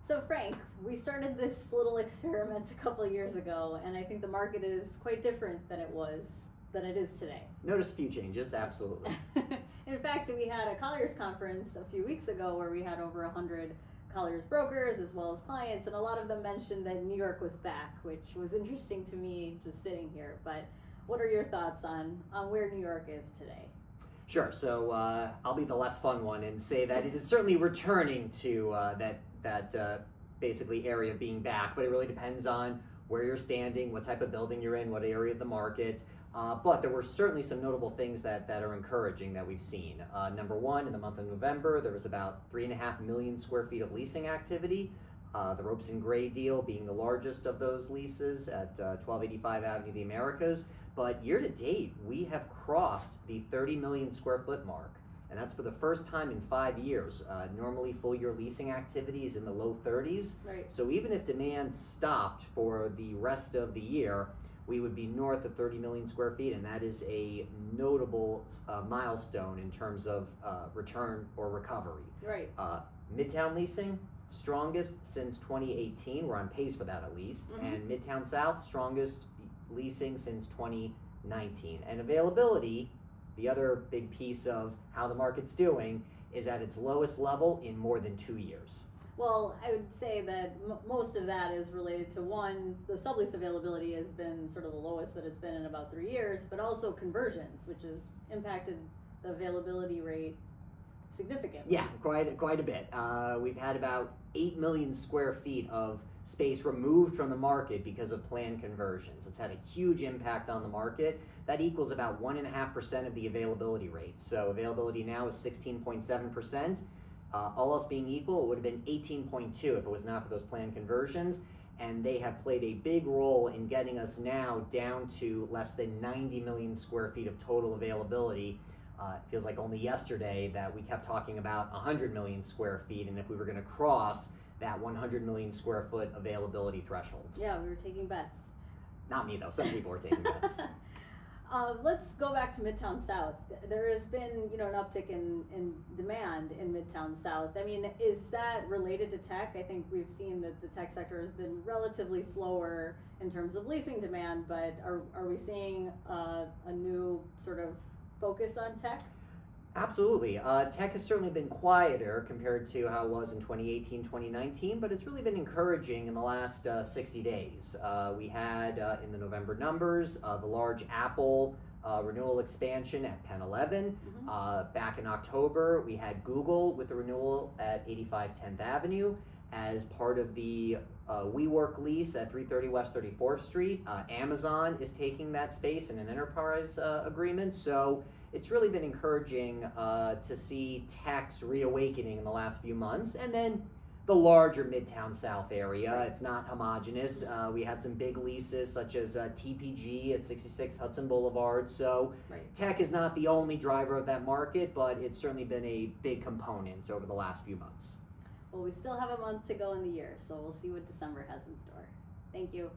So Frank, we started this little experiment a couple of years ago, and I think the market is quite different than it is today. Notice a few changes, absolutely. In fact, we had a Colliers conference a few weeks ago where we had over 100 Colliers brokers as well as clients, and a lot of them mentioned that New York was back, which was interesting to me just sitting here. But what are your thoughts on where New York is today? Sure, so I'll be the less fun one and say that it is certainly returning to that basically area being back, but it really depends on where you're standing, what type of building you're in, what area of the market. But there were certainly some notable things that are encouraging that we've seen. Number one, in the month of November, there was about 3.5 million square feet of leasing activity. The Ropes and Gray deal being the largest of those leases at 1285 Avenue of the Americas. But year to date, we have crossed the 30 million square foot mark. And that's for the first time in 5 years. Normally, full year leasing activity is in the low 30s. Right. So even if demand stopped for the rest of the year, we would be north of 30 million square feet, and that is a notable milestone in terms of return or recovery. Right. Midtown leasing, strongest since 2018. We're on pace for that at least. Mm-hmm. And Midtown South, strongest leasing since 2019. And availability, the other big piece of how the market's doing, is at its lowest level in more than 2 years. Well, I would say that most of that is related to one, the sublease availability has been sort of the lowest that it's been in about 3 years, but also conversions, which has impacted the availability rate significantly. Yeah, quite a bit. We've had about 8 million square feet of space removed from the market because of planned conversions. It's had a huge impact on the market. That equals about 1.5% of the availability rate. So availability now is 16.7%. All else being equal, it would have been 18.2 if it was not for those planned conversions. And they have played a big role in getting us now down to less than 90 million square feet of total availability. It feels like only yesterday that we kept talking about 100 million square feet, and if we were going to cross that 100 million square foot availability threshold. Yeah, we were taking bets. Not me though, some people were taking bets. Let's go back to Midtown South. There has been, an uptick in demand in Midtown South. I mean, is that related to tech? I think we've seen that the tech sector has been relatively slower in terms of leasing demand, but are we seeing a new sort of focus on tech? Absolutely. Tech has certainly been quieter compared to how it was in 2018, 2019, but it's really been encouraging in the last 60 days. We had in the November numbers the large Apple renewal expansion at Penn 11. Mm-hmm. Back in October, we had Google with the renewal at 85 10th Avenue as part of the WeWork lease at 330 West 34th Street. Amazon is taking that space in an enterprise agreement. So it's really been encouraging to see tech's reawakening in the last few months. And then the larger Midtown South area, right. It's not homogenous. We had some big leases such as TPG at 66 Hudson Boulevard. So right. Tech is not the only driver of that market, but it's certainly been a big component over the last few months. Well, we still have a month to go in the year, so we'll see what December has in store. Thank you.